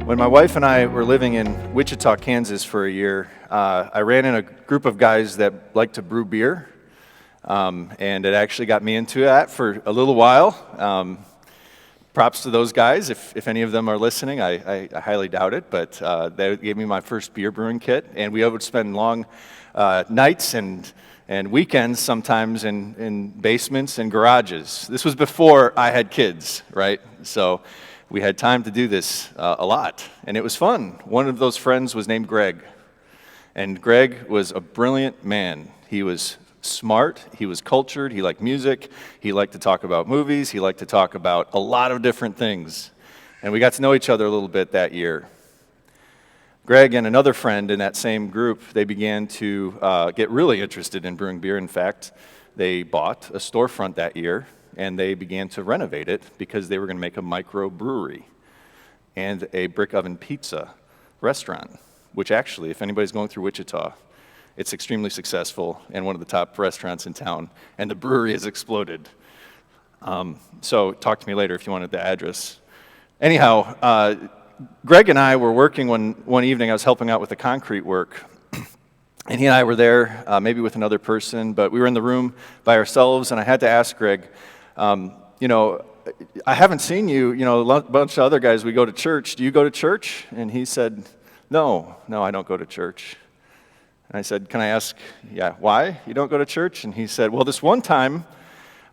When my wife and I were living in Wichita, Kansas for a year, I ran in a group of guys that like to brew beer, and it actually got me into that for a little while. Props to those guys. If any of them are listening, I highly doubt it, but they gave me my first beer brewing kit, and we would spend long nights and weekends sometimes in basements and garages. This was before I had kids, right? So we had time to do this a lot, and it was fun. One of those friends was named Greg, and Greg was a brilliant man. He was smart, he was cultured, he liked music, he liked to talk about movies, he liked to talk about a lot of different things, and we got to know each other a little bit that year. Greg and another friend in that same group, they began to get really interested in brewing beer. In fact, they bought a storefront that year, and they began to renovate it because they were going to make a microbrewery and a brick oven pizza restaurant, which actually, if anybody's going through Wichita, it's extremely successful and one of the top restaurants in town, and the brewery has exploded. So talk to me later if you wanted the address. Anyhow, Greg and I were working one evening. I was helping out with the concrete work, and he and I were there, maybe with another person, but we were in the room by ourselves, and I had to ask Greg, I haven't seen you, a bunch of other guys, we go to church. Do you go to church? And he said, no, I don't go to church. And I said, can I ask, why you don't go to church? And he said, well, this one time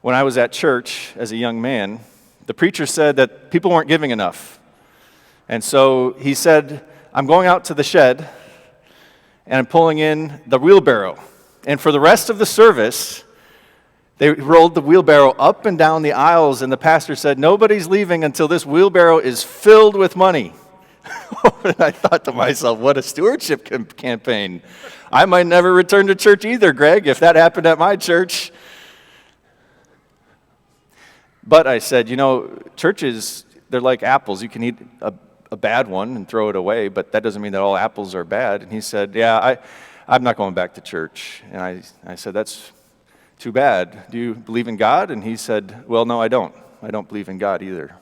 when I was at church as a young man, the preacher said that people weren't giving enough. And so he said, I'm going out to the shed, and I'm pulling in the wheelbarrow. And for the rest of the service, they rolled the wheelbarrow up and down the aisles, and the pastor said, nobody's leaving until this wheelbarrow is filled with money. And I thought to myself, what a stewardship campaign. I might never return to church either, Greg, if that happened at my church. But I said, churches, they're like apples. You can eat a bad one and throw it away, but that doesn't mean that all apples are bad. And he said, I'm not going back to church. And I said, that's too bad. Do you believe in God? And he said, well, no, I don't. I don't believe in God either.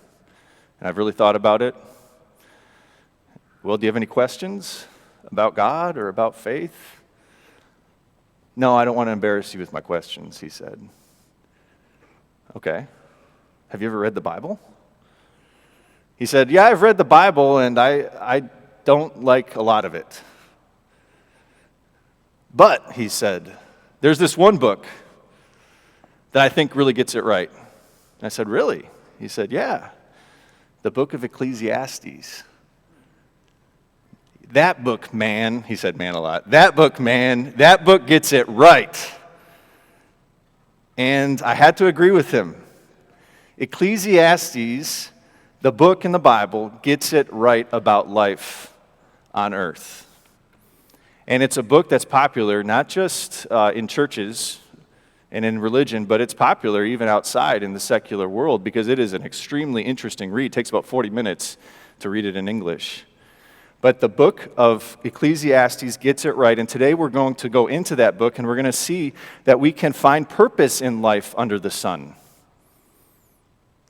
And I've really thought about it. Well, do you have any questions about God or about faith? No, I don't want to embarrass you with my questions, he said. Okay. Have you ever read the Bible? He said, yeah, I've read the Bible, and I don't like a lot of it. But, he said, there's this one book that I think really gets it right. And I said, really? He said, yeah, the book of Ecclesiastes. That book, man, he said man a lot, that book gets it right. And I had to agree with him. Ecclesiastes, the book in the Bible, gets it right about life on earth. And it's a book that's popular not just in churches and in religion, but it's popular even outside in the secular world because it is an extremely interesting read. It takes about 40 minutes to read it in English. But the book of Ecclesiastes gets it right, and today we're going to go into that book, and we're going to see that we can find purpose in life under the sun.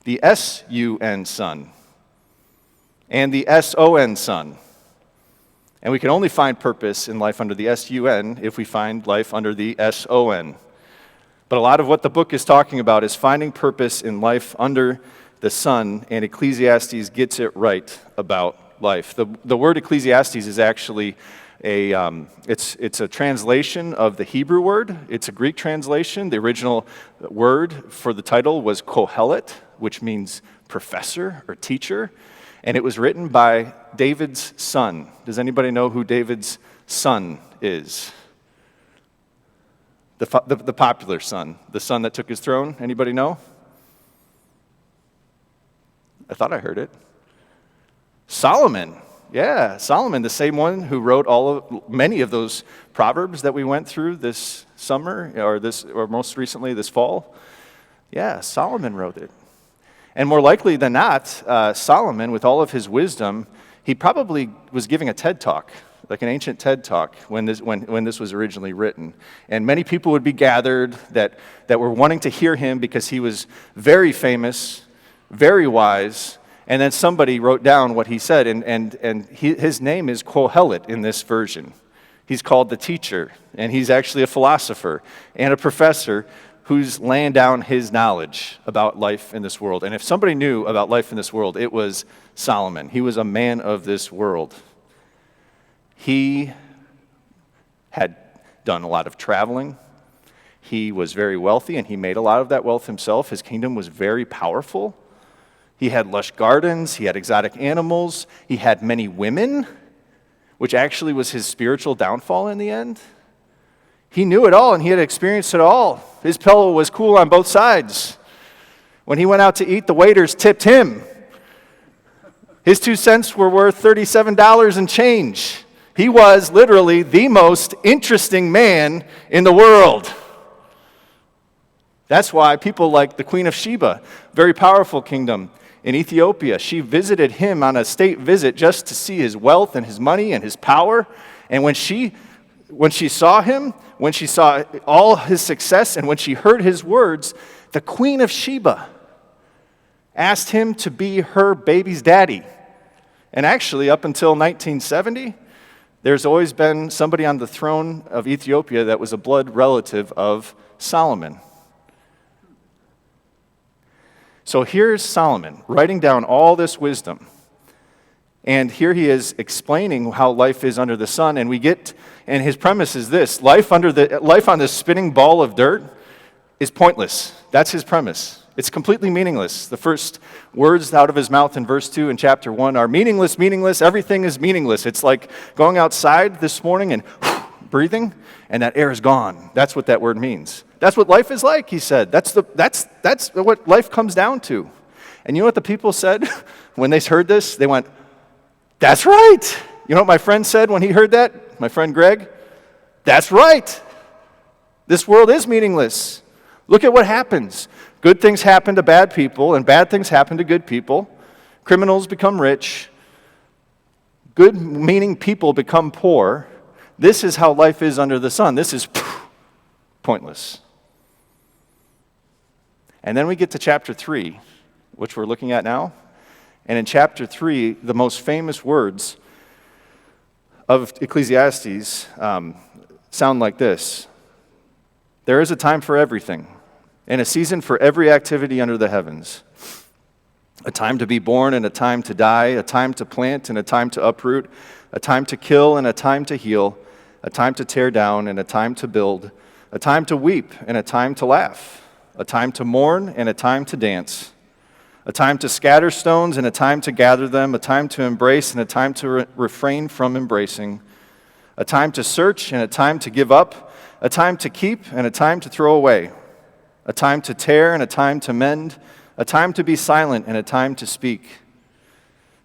The S-U-N, sun, and the S-O-N, sun. And we can only find purpose in life under the S-U-N if we find life under the S-O-N. But a lot of what the book is talking about is finding purpose in life under the sun, and Ecclesiastes gets it right about life. The word Ecclesiastes is actually it's a translation of the Hebrew word. It's a Greek translation. The original word for the title was Kohelet, which means professor or teacher, and it was written by David's son. Does anybody know who David's son is? The popular son, the son that took his throne. Anybody know? I thought I heard it. Solomon. Yeah, Solomon, the same one who wrote many of those proverbs that we went through this summer or most recently this fall. Yeah, Solomon wrote it. And more likely than not, Solomon, with all of his wisdom, he probably was giving a TED Talk, like an ancient TED Talk when this was originally written. And many people would be gathered that were wanting to hear him because he was very famous, very wise, And then somebody wrote down what he said, and his name is Kohelet in this version. He's called the teacher, and he's actually a philosopher and a professor who's laying down his knowledge about life in this world. And if somebody knew about life in this world, it was Solomon. He was a man of this world. He had done a lot of traveling. He was very wealthy, and he made a lot of that wealth himself. His kingdom was very powerful. He had lush gardens. He had exotic animals. He had many women, which actually was his spiritual downfall in the end. He knew it all, and he had experienced it all. His pillow was cool on both sides. When he went out to eat, the waiters tipped him. His 2 cents were worth $37 and change. He was literally the most interesting man in the world. That's why people like the Queen of Sheba, very powerful kingdom in Ethiopia, she visited him on a state visit just to see his wealth and his money and his power. And when she saw him, when she saw all his success, and when she heard his words, the Queen of Sheba asked him to be her baby's daddy. And actually, up until 1970, there's always been somebody on the throne of Ethiopia that was a blood relative of Solomon. So here's Solomon writing down all this wisdom. And here he is explaining how life is under the sun. And his premise is this: life on this spinning ball of dirt is pointless. That's his premise. It's completely meaningless. The first words out of his mouth in verse 2 in chapter 1 are meaningless, meaningless, everything is meaningless. It's like going outside this morning and breathing, and that air is gone. That's what that word means. That's what life is like, he said. That's what life comes down to. And you know what the people said when they heard this? They went, "That's right." You know what my friend said when he heard that? My friend Greg? "That's right. This world is meaningless. Look at what happens. Good things happen to bad people, and bad things happen to good people. Criminals become rich. Good meaning people become poor. This is how life is under the sun. This is pointless." And then we get to chapter 3, which we're looking at now. And in chapter 3, the most famous words of Ecclesiastes sound like this: "There is a time for everything, and a season for every activity under the heavens. A time to be born and a time to die, a time to plant and a time to uproot, a time to kill and a time to heal, a time to tear down and a time to build, a time to weep and a time to laugh, a time to mourn and a time to dance, a time to scatter stones and a time to gather them, a time to embrace and a time to refrain from embracing, a time to search and a time to give up, a time to keep and a time to throw away, a time to tear and a time to mend, a time to be silent and a time to speak,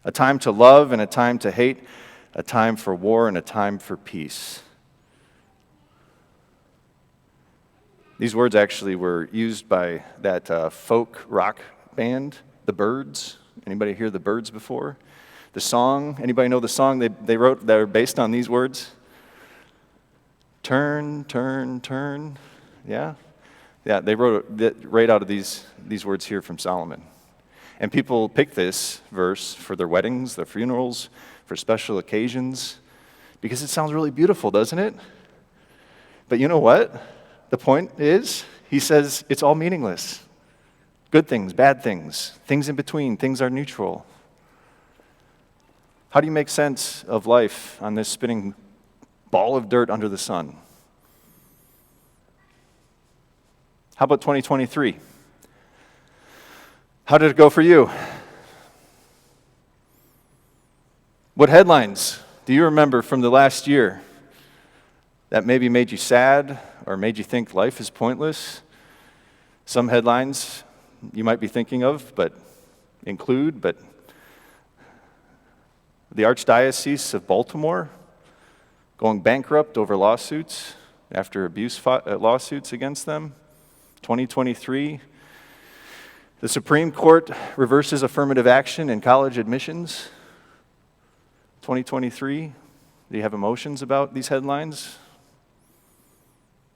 a time to love and a time to hate, a time for war and a time for peace." These words actually were used by that folk rock band, The Byrds. Anybody hear The Byrds before? The song, anybody know the song they wrote that are based on these words? Turn, turn, turn. Yeah? Yeah, they wrote it right out of these words here from Solomon. And people pick this verse for their weddings, their funerals, for special occasions, because it sounds really beautiful, doesn't it? But you know what? The point is, he says it's all meaningless. Good things, bad things, things in between, things are neutral. How do you make sense of life on this spinning ball of dirt under the sun? How about 2023? How did it go for you? What headlines do you remember from the last year that maybe made you sad or made you think life is pointless? Some headlines you might be thinking of, but the Archdiocese of Baltimore going bankrupt over lawsuits after abuse lawsuits against them. 2023, the Supreme Court reverses affirmative action in college admissions. 2023, do you have emotions about these headlines?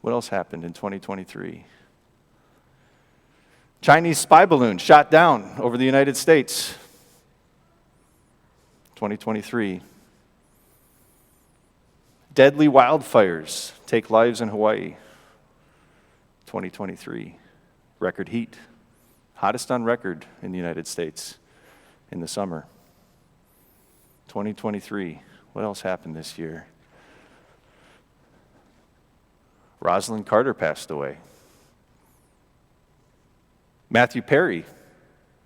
What else happened in 2023? Chinese spy balloon shot down over the United States. 2023. Deadly wildfires take lives in Hawaii, 2023. Record heat, hottest on record in the United States in the summer. 2023. What else happened this year? Rosalind Carter passed away. Matthew Perry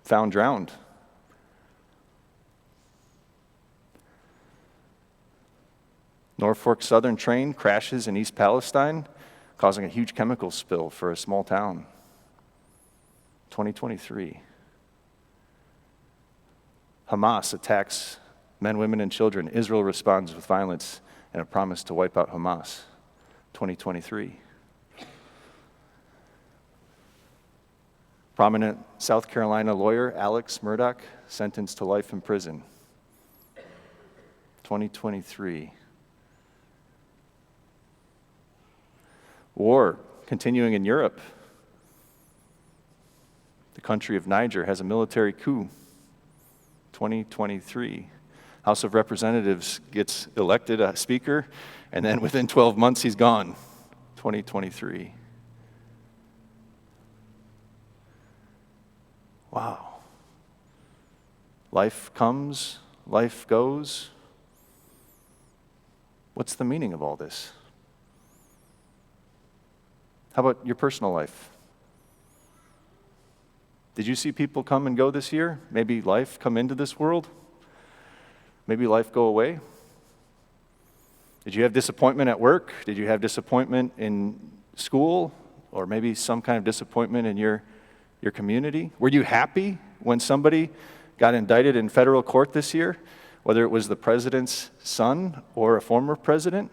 found drowned. Norfolk Southern train crashes in East Palestine, causing a huge chemical spill for a small town. 2023. Hamas attacks men, women, and children. Israel responds with violence and a promise to wipe out Hamas. 2023. Prominent South Carolina lawyer Alex Murdaugh sentenced to life in prison. 2023. War continuing in Europe. The country of Niger has a military coup. 2023. House of Representatives gets elected a speaker, and then within 12 months he's gone. 2023. Wow. Life comes, life goes. What's the meaning of all this? How about your personal life? Did you see people come and go this year? Maybe life come into this world? Maybe life go away? Did you have disappointment at work? Did you have disappointment in school? Or maybe some kind of disappointment in your community? Were you happy when somebody got indicted in federal court this year? Whether it was the president's son or a former president?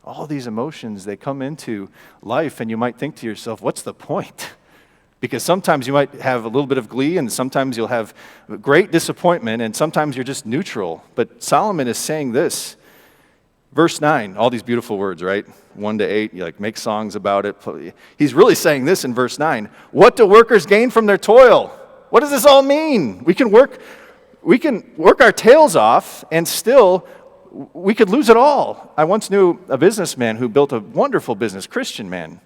All these emotions, they come into life, and you might think to yourself, what's the point? Because sometimes you might have a little bit of glee, and sometimes you'll have great disappointment, and sometimes you're just neutral. But Solomon is saying this. Verse 9, all these beautiful words, right? 1-8, you like make songs about it. He's really saying this in verse 9. What do workers gain from their toil? What does this all mean? We can work our tails off, and still we could lose it all. I once knew a businessman who built a wonderful business, Christian man,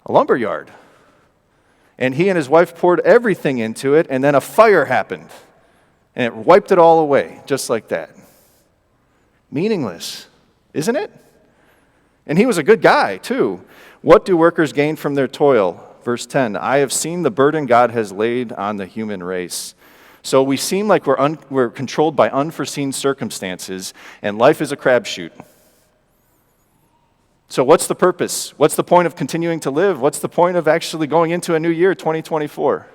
a lumber yard. And he and his wife poured everything into it, and then a fire happened. And it wiped it all away, just like that. Meaningless, isn't it? And he was a good guy, too. What do workers gain from their toil? Verse 10, I have seen the burden God has laid on the human race. So we seem like we're controlled by unforeseen circumstances, and life is a crapshoot. So what's the purpose? What's the point of continuing to live? What's the point of actually going into a new year, 2024?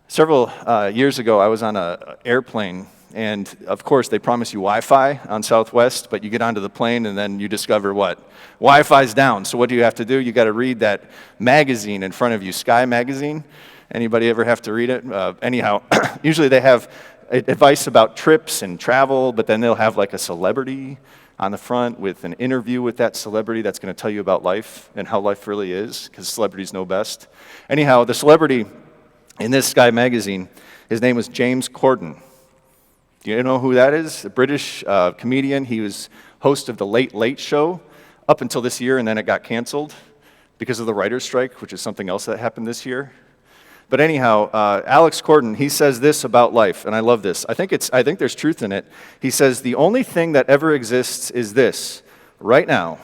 Several years ago, I was on an airplane, and of course, they promise you Wi-Fi on Southwest, but you get onto the plane, and then you discover what? Wi-Fi's down. So what do you have to do? You got to read that magazine in front of you, Sky Magazine. Anybody ever have to read it? Anyhow, usually they have advice about trips and travel, but then they'll have like a celebrity on the front with an interview with that celebrity that's going to tell you about life and how life really is, because celebrities know best. Anyhow, the celebrity in this Sky magazine, his name was James Corden. Do you know who that is? A British comedian. He was host of the Late Late Show up until this year, and then it got canceled because of the writer's strike, which is something else that happened this year. But anyhow, Alex Corden, he says this about life, and I love this. I think there's truth in it. He says, the only thing that ever exists is this. Right now,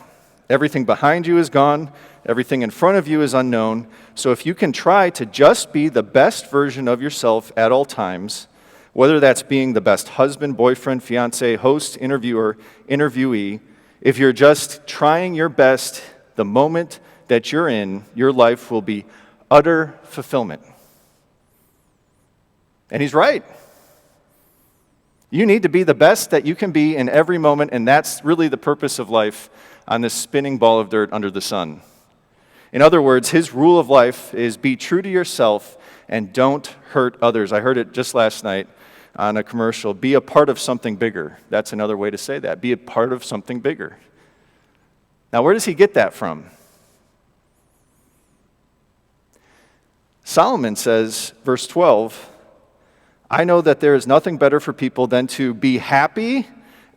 everything behind you is gone. Everything in front of you is unknown. So if you can try to just be the best version of yourself at all times, whether that's being the best husband, boyfriend, fiance, host, interviewer, interviewee, if you're just trying your best, the moment that you're in, your life will be utter fulfillment. And he's right. You need to be the best that you can be in every moment, and that's really the purpose of life on this spinning ball of dirt under the sun. In other words, his rule of life is be true to yourself and don't hurt others. I heard it just last night on a commercial. Be a part of something bigger. That's another way to say that. Be a part of something bigger. Now, where does he get that from? Solomon says, verse 12, I know that there is nothing better for people than to be happy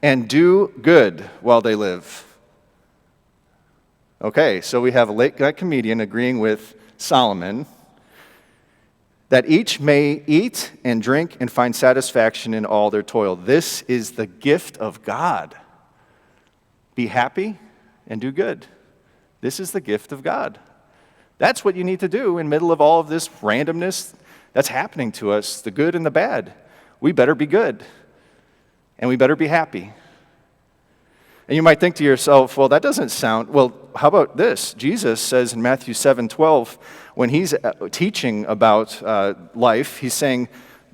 and do good while they live. Okay, so we have a late-night comedian agreeing with Solomon that each may eat and drink and find satisfaction in all their toil. This is the gift of God. Be happy and do good. This is the gift of God. That's what you need to do in the middle of all of this randomness that's happening to us, the good and the bad. We better be good, and we better be happy. And you might think to yourself, well, that doesn't sound, well, how about this? Jesus says in Matthew 7:12, when he's teaching about life, he's saying,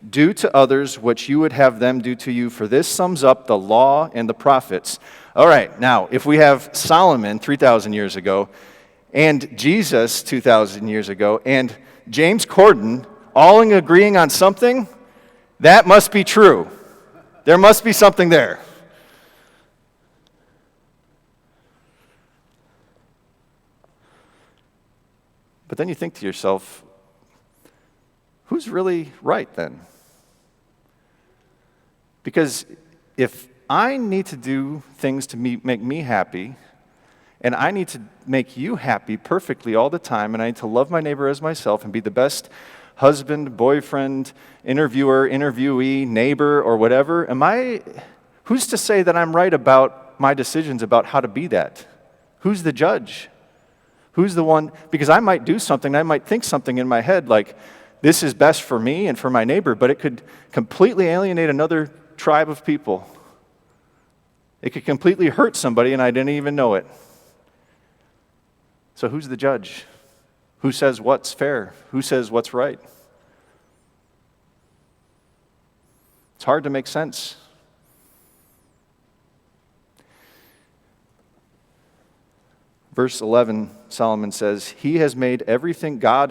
do to others what you would have them do to you, for this sums up the law and the prophets. All right, now, if we have Solomon 3,000 years ago, and Jesus 2,000 years ago, and James Corden all agreeing on something, that must be true. There must be something there. But then you think to yourself, who's really right then? Because if I need to do things to make me happy, and I need to make you happy perfectly all the time, and I need to love my neighbor as myself and be the best husband, boyfriend, interviewer, interviewee, neighbor, or whatever, who's to say that I'm right about my decisions about how to be that? Who's the judge? Who's the one? Because I might do something, I might think something in my head like, this is best for me and for my neighbor, but it could completely alienate another tribe of people. It could completely hurt somebody and I didn't even know it. So who's the judge? Who says what's fair? Who says what's right? It's hard to make sense. Verse 11, Solomon says, God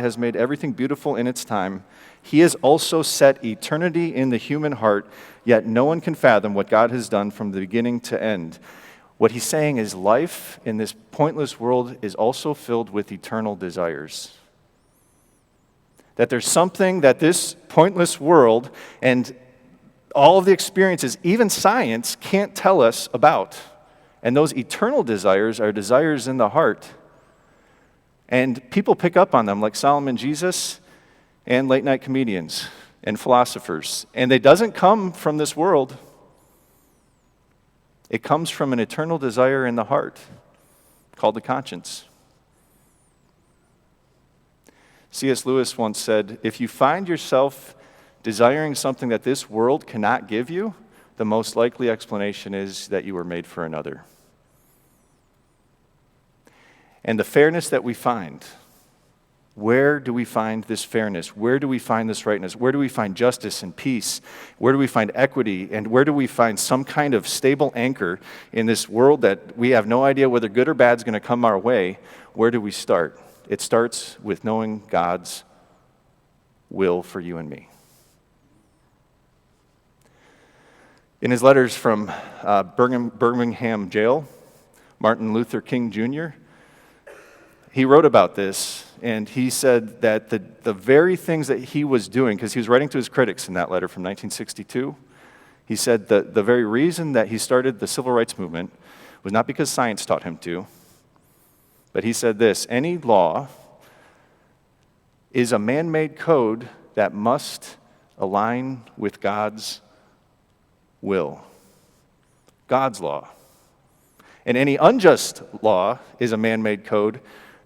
has made everything beautiful in its time. He has also set eternity in the human heart, yet no one can fathom what God has done from the beginning to end. What he's saying is life in this pointless world is also filled with eternal desires. That there's something that this pointless world and all of the experiences, even science, can't tell us about. And those eternal desires are desires in the heart. And people pick up on them like Solomon Jesus and late-night comedians and philosophers. And it doesn't come from this world. It comes from an eternal desire in the heart called the conscience. C.S. Lewis once said, if you find yourself desiring something that this world cannot give you, the most likely explanation is that you were made for another. And the fairness that we find, where do we find this fairness? Where do we find this rightness? Where do we find justice and peace? Where do we find equity? And where do we find some kind of stable anchor in this world that we have no idea whether good or bad is going to come our way? Where do we start? It starts with knowing God's will for you and me. In his letters from Birmingham jail, Martin Luther King Jr., he wrote about this, and he said that the very things that he was doing, because he was writing to his critics in that letter from 1962, he said that the very reason that he started the civil rights movement was not because science taught him to, but he said this: any law is a man-made code that must align with God's will. God's law. And any unjust law is a man-made code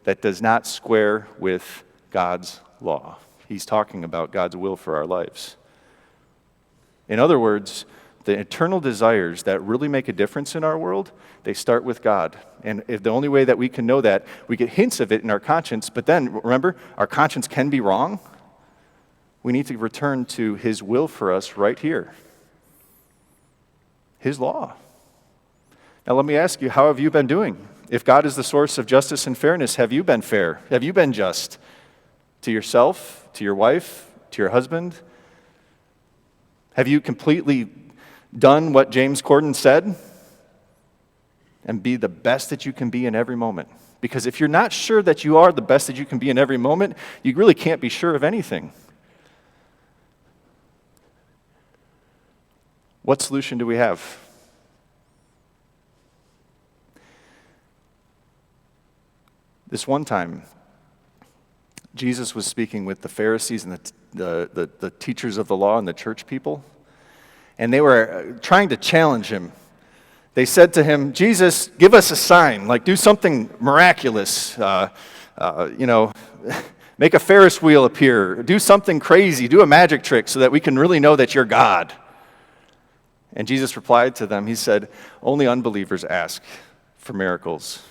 that does not square with God's law. He's talking about God's will for our lives. In other words, the eternal desires that really make a difference in our world, they start with God. And if the only way that we can know that, we get hints of it in our conscience, but then, remember, our conscience can be wrong. We need to return to His will for us right here. His law. Now let me ask you, how have you been doing? If God is the source of justice and fairness, have you been fair? Have you been just to yourself, to your wife, to your husband? Have you completely done what James Corden said? And be the best that you can be in every moment. Because if you're not sure that you are the best that you can be in every moment, you really can't be sure of anything. What solution do we have? This one time, Jesus was speaking with the Pharisees and the teachers of the law and the church people, and they were trying to challenge him. They said to him, Jesus, give us a sign, like do something miraculous, make a Ferris wheel appear, do something crazy, do a magic trick so that we can really know that you're God. And Jesus replied to them, he said, only unbelievers ask for miracles.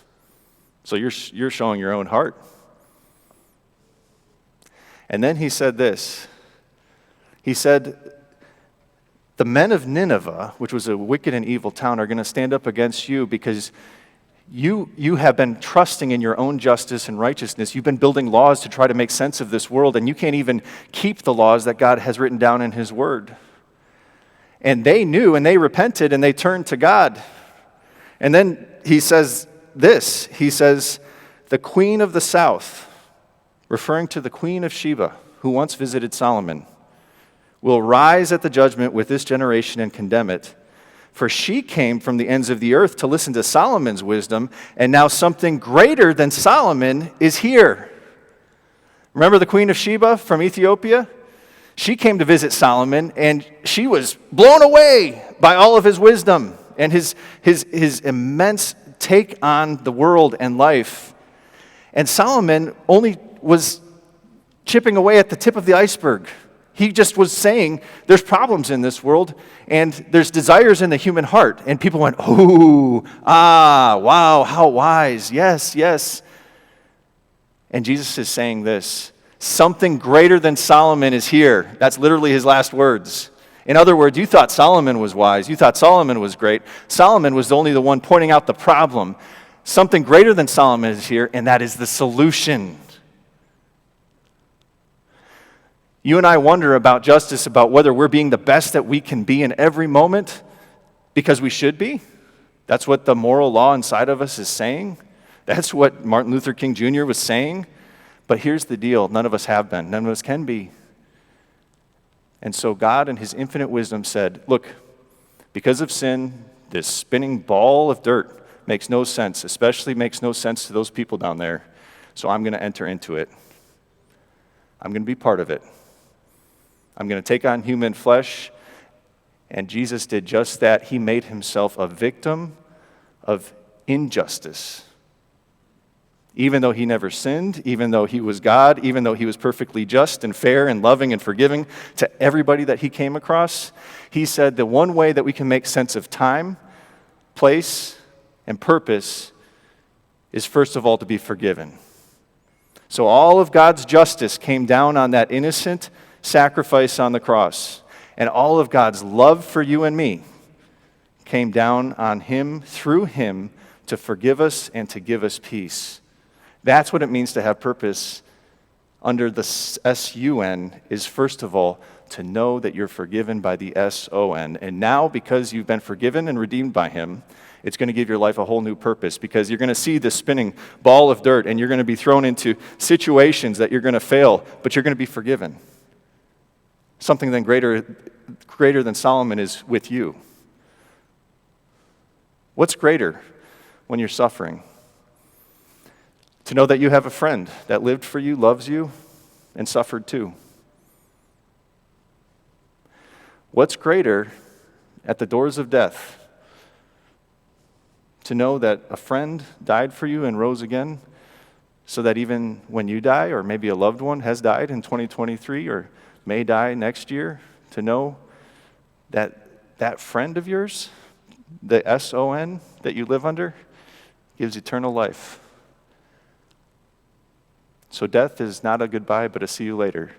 So you're showing your own heart. And then he said this. He said, the men of Nineveh, which was a wicked and evil town, are going to stand up against you because you have been trusting in your own justice and righteousness. You've been building laws to try to make sense of this world, and you can't even keep the laws that God has written down in his word. And they knew, and they repented, and they turned to God. And then he says this. He says, the queen of the south, referring to the queen of Sheba, who once visited Solomon, will rise at the judgment with this generation and condemn it. For she came from the ends of the earth to listen to Solomon's wisdom, and now something greater than Solomon is here. Remember the queen of Sheba from Ethiopia? She came to visit Solomon, and she was blown away by all of his wisdom and his immense take on the world and life. And Solomon only was chipping away at the tip of the iceberg. He just was saying there's problems in this world, and there's desires in the human heart. And people went, ooh, wow, how wise. Yes, yes. And Jesus is saying this. Something greater than Solomon is here. That's literally his last words. In other words, you thought Solomon was wise. You thought Solomon was great. Solomon was only the one pointing out the problem. Something greater than Solomon is here, and that is the solution. You and I wonder about justice, about whether we're being the best that we can be in every moment because we should be. That's what the moral law inside of us is saying. That's what Martin Luther King Jr. was saying. But here's the deal. None of us have been. None of us can be. And so God in his infinite wisdom said, look, because of sin, this spinning ball of dirt makes no sense, especially makes no sense to those people down there. So I'm going to enter into it. I'm going to be part of it. I'm going to take on human flesh. And Jesus did just that. He made himself a victim of injustice. Even though he never sinned, even though he was God, even though he was perfectly just and fair and loving and forgiving to everybody that he came across, he said the one way that we can make sense of time, place, and purpose is first of all to be forgiven. So all of God's justice came down on that innocent sacrifice on the cross. And all of God's love for you and me came down on him, through him, to forgive us and to give us peace. That's what it means to have purpose under the S-U-N, is first of all to know that you're forgiven by the S-O-N. And now, because you've been forgiven and redeemed by him, it's going to give your life a whole new purpose, because you're going to see this spinning ball of dirt and you're going to be thrown into situations that you're going to fail, but you're going to be forgiven. Something then greater than Solomon is with you. What's greater when you're suffering? To know that you have a friend that lived for you, loves you, and suffered too. What's greater at the doors of death? To know that a friend died for you and rose again, so that even when you die, or maybe a loved one has died in 2023 or may die next year, to know that that friend of yours, the S-O-N that you live under, gives eternal life. So death is not a goodbye, but a see you later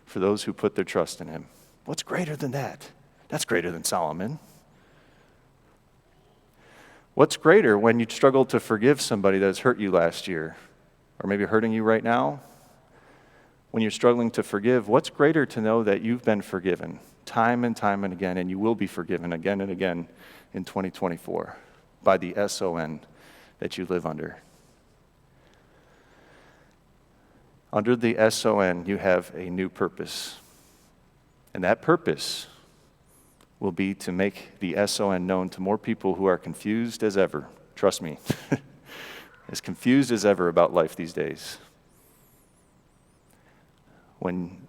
for those who put their trust in him. What's greater than that? That's greater than Solomon. What's greater when you struggle to forgive somebody that has hurt you last year, or maybe hurting you right now? When you're struggling to forgive, what's greater to know that you've been forgiven time and time and again, and you will be forgiven again and again in 2024 by the S-O-N that you live under? Under the S-O-N, you have a new purpose. And that purpose will be to make the SON known to more people who are confused as ever. Trust me, as confused as ever about life these days. When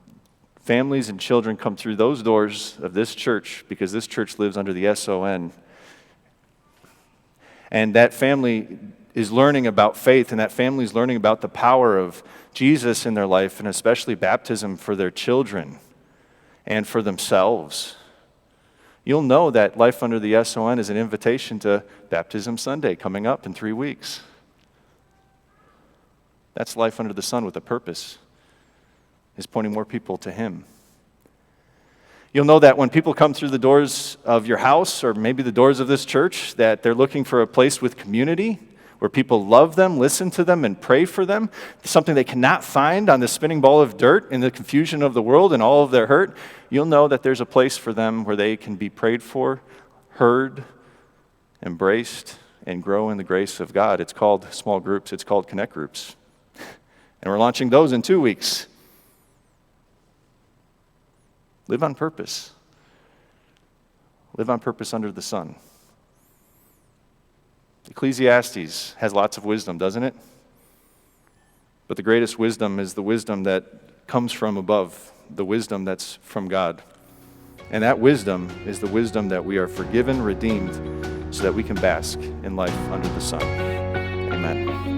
families and children come through those doors of this church, because this church lives under the SON, and that family is learning about faith, and that family is learning about the power of Jesus in their life, and especially baptism for their children and for themselves, you'll know that life under the SON is an invitation to Baptism Sunday coming up in 3 weeks. That's life under the sun with a purpose, is pointing more people to Him. You'll know that when people come through the doors of your house, or maybe the doors of this church, that they're looking for a place with community, where people love them, listen to them, and pray for them, something they cannot find on the spinning ball of dirt in the confusion of the world and all of their hurt. You'll know that there's a place for them where they can be prayed for, heard, embraced, and grow in the grace of God. It's called small groups. It's called connect groups. And we're launching those in 2 weeks. Live on purpose. Live on purpose under the sun. Ecclesiastes has lots of wisdom, doesn't it? But the greatest wisdom is the wisdom that comes from above, the wisdom that's from God. And that wisdom is the wisdom that we are forgiven, redeemed, so that we can bask in life under the sun. Amen.